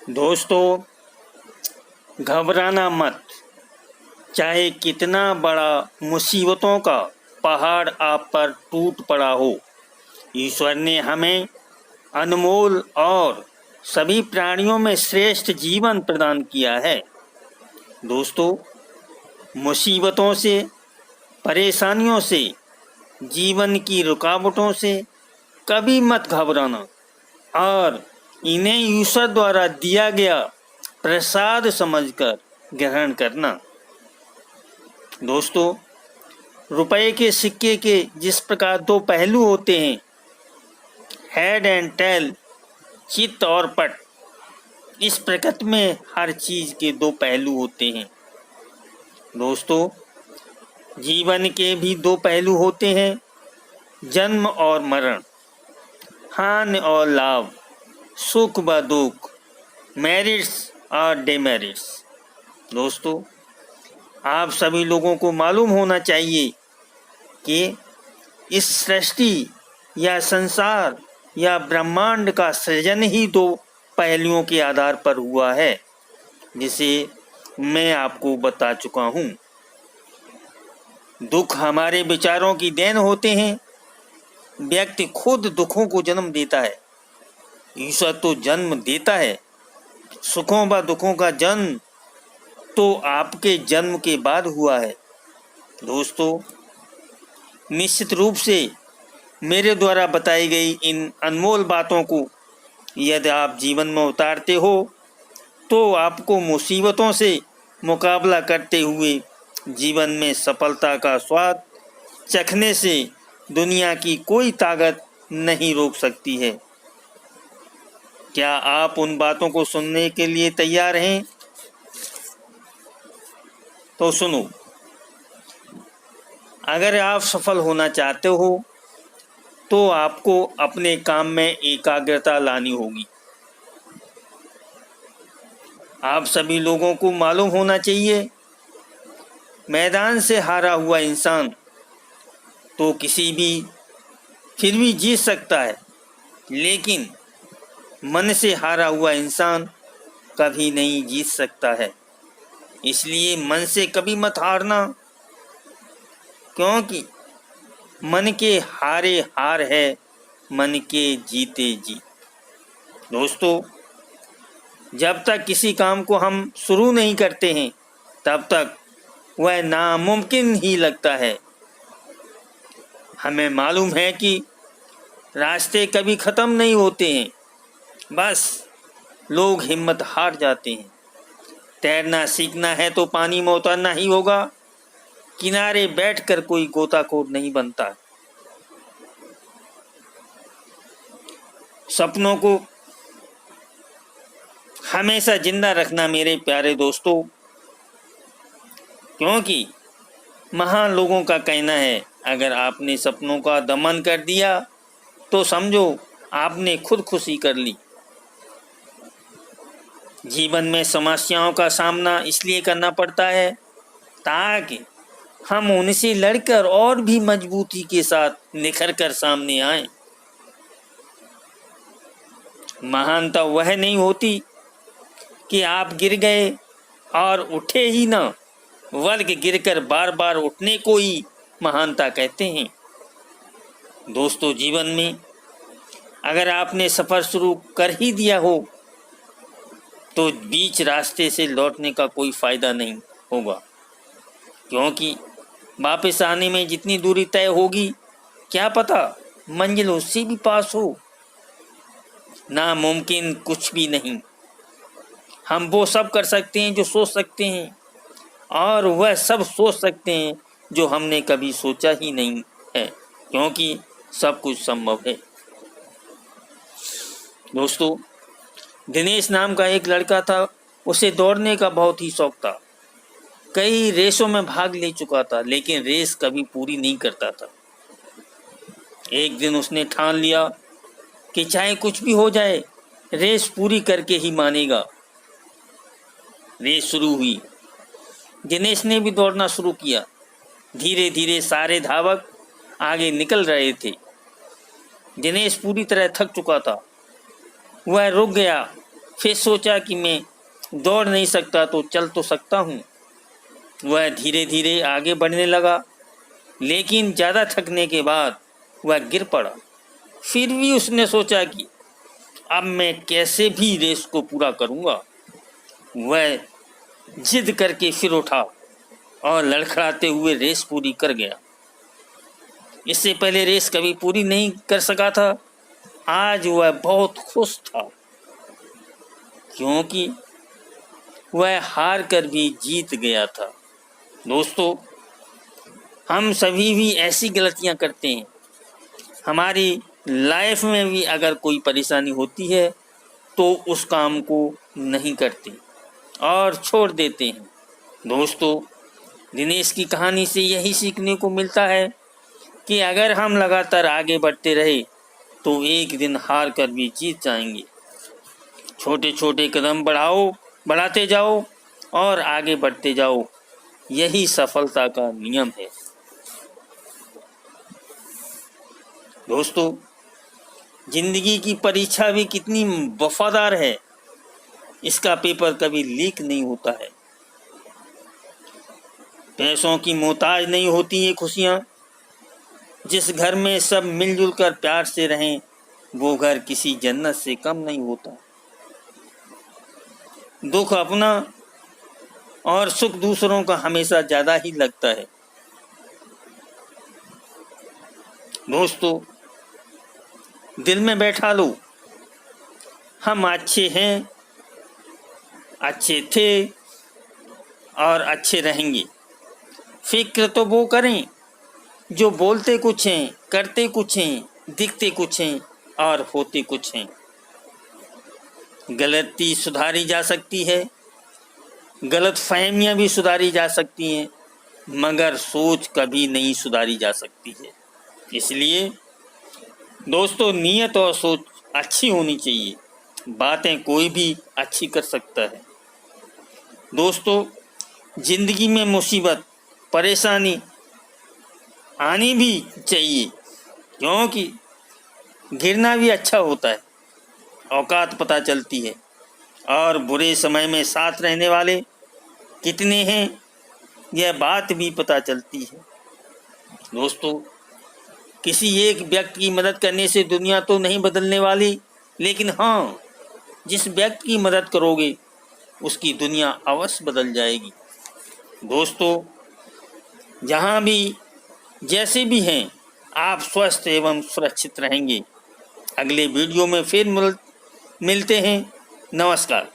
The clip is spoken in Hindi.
दोस्तों, घबराना मत। चाहे कितना बड़ा मुसीबतों का पहाड़ आप पर टूट पड़ा हो, ईश्वर ने हमें अनमोल और सभी प्राणियों में श्रेष्ठ जीवन प्रदान किया है। दोस्तों, मुसीबतों से, परेशानियों से, जीवन की रुकावटों से कभी मत घबराना और इन्हें ईश्वर द्वारा दिया गया प्रसाद समझकर ग्रहण करना। दोस्तों, रुपए के सिक्के के जिस प्रकार दो पहलू होते हैं, हेड एंड टेल, चित्त और पट, इस प्रकृति में हर चीज के दो पहलू होते हैं। दोस्तों, जीवन के भी दो पहलू होते हैं, जन्म और मरण, हानि और लाभ, सुख व दुख, मेरिट्स और डिमेरिट्स। दोस्तों, आप सभी लोगों को मालूम होना चाहिए कि इस सृष्टि या संसार या ब्रह्मांड का सृजन ही दो पहलुओं के आधार पर हुआ है, जिसे मैं आपको बता चुका हूँ। दुख हमारे विचारों की देन होते हैं। व्यक्ति खुद दुखों को जन्म देता है, ईश्वर तो जन्म देता है। सुखों व दुखों का जन्म तो आपके जन्म के बाद हुआ है। दोस्तों, निश्चित रूप से मेरे द्वारा बताई गई इन अनमोल बातों को यदि आप जीवन में उतारते हो तो आपको मुसीबतों से मुकाबला करते हुए जीवन में सफलता का स्वाद चखने से दुनिया की कोई ताकत नहीं रोक सकती है। क्या आप उन बातों को सुनने के लिए तैयार हैं? तो सुनो। अगर आप सफल होना चाहते हो तो आपको अपने काम में एकाग्रता लानी होगी। आप सभी लोगों को मालूम होना चाहिए, मैदान से हारा हुआ इंसान तो फिर भी जीत सकता है, लेकिन मन से हारा हुआ इंसान कभी नहीं जीत सकता है। इसलिए मन से कभी मत हारना, क्योंकि मन के हारे हार है, मन के जीते जीत। दोस्तों, जब तक किसी काम को हम शुरू नहीं करते हैं तब तक वह नामुमकिन ही लगता है। हमें मालूम है कि रास्ते कभी ख़त्म नहीं होते हैं, बस लोग हिम्मत हार जाते हैं। तैरना सीखना है तो पानी में उतरना ही होगा, किनारे बैठकर कोई गोताखोर नहीं बनता। सपनों को हमेशा जिंदा रखना मेरे प्यारे दोस्तों, क्योंकि महान लोगों का कहना है, अगर आपने सपनों का दमन कर दिया तो समझो आपने खुद खुशी कर ली। जीवन में समस्याओं का सामना इसलिए करना पड़ता है ताकि हम उनसे लड़कर और भी मजबूती के साथ निखर कर सामने आएं। महानता वह नहीं होती कि आप गिर गए और उठे ही ना, बल्कि गिरकर बार बार उठने को ही महानता कहते हैं। दोस्तों, जीवन में अगर आपने सफ़र शुरू कर ही दिया हो तो बीच रास्ते से लौटने का कोई फ़ायदा नहीं होगा, क्योंकि वापस आने में जितनी दूरी तय होगी, क्या पता मंजिल उससे भी पास हो। नामुमकिन कुछ भी नहीं। हम वो सब कर सकते हैं जो सोच सकते हैं, और वह सब सोच सकते हैं जो हमने कभी सोचा ही नहीं है, क्योंकि सब कुछ संभव है। दोस्तों, दिनेश नाम का एक लड़का था। उसे दौड़ने का बहुत ही शौक था। कई रेसों में भाग ले चुका था, लेकिन रेस कभी पूरी नहीं करता था। एक दिन उसने ठान लिया कि चाहे कुछ भी हो जाए, रेस पूरी करके ही मानेगा। रेस शुरू हुई। दिनेश ने भी दौड़ना शुरू किया। धीरे धीरे सारे धावक आगे निकल रहे थे। दिनेश पूरी तरह थक चुका था। वह रुक गया, फिर सोचा कि मैं दौड़ नहीं सकता तो चल तो सकता हूँ। वह धीरे धीरे आगे बढ़ने लगा, लेकिन ज़्यादा थकने के बाद वह गिर पड़ा। फिर भी उसने सोचा कि अब मैं कैसे भी रेस को पूरा करूँगा। वह जिद करके फिर उठा और लड़खड़ाते हुए रेस पूरी कर गया। इससे पहले रेस कभी पूरी नहीं कर सका था। आज वह बहुत खुश था, क्योंकि वह हार कर भी जीत गया था। दोस्तों, हम सभी भी ऐसी गलतियां करते हैं। हमारी लाइफ में भी अगर कोई परेशानी होती है तो उस काम को नहीं करते और छोड़ देते हैं। दोस्तों, दिनेश की कहानी से यही सीखने को मिलता है कि अगर हम लगातार आगे बढ़ते रहे तो एक दिन हार कर भी जीत जाएंगे। छोटे छोटे कदम बढ़ाते जाओ और आगे बढ़ते जाओ। यही सफलता का नियम है। दोस्तों, जिंदगी की परीक्षा भी कितनी वफादार है। इसका पेपर कभी लीक नहीं होता है। पैसों की मोहताज नहीं होती ये खुशियाँ। जिस घर में सब मिलजुल कर प्यार से रहें, वो घर किसी जन्नत से कम नहीं होता। दुख अपना और सुख दूसरों का हमेशा ज़्यादा ही लगता है। दोस्तों, दिल में बैठा लो, हम अच्छे हैं, अच्छे थे और अच्छे रहेंगे। फिक्र तो वो करें जो बोलते कुछ हैं, करते कुछ हैं, दिखते कुछ हैं और होते कुछ हैं। गलती सुधारी जा सकती है, गलत फहमियाँ भी सुधारी जा सकती हैं, मगर सोच कभी नहीं सुधारी जा सकती है। इसलिए दोस्तों, नीयत और सोच अच्छी होनी चाहिए। बातें कोई भी अच्छी कर सकता है। दोस्तों, जिंदगी में मुसीबत, परेशानी आनी भी चाहिए, क्योंकि गिरना भी अच्छा होता है। औकात पता चलती है और बुरे समय में साथ रहने वाले कितने हैं, यह बात भी पता चलती है। दोस्तों, किसी एक व्यक्ति की मदद करने से दुनिया तो नहीं बदलने वाली, लेकिन हाँ, जिस व्यक्ति की मदद करोगे उसकी दुनिया अवश्य बदल जाएगी। दोस्तों, जहाँ भी जैसे भी हैं, आप स्वस्थ एवं सुरक्षित रहेंगे। अगले वीडियो में फिर मिलते हैं। नमस्कार।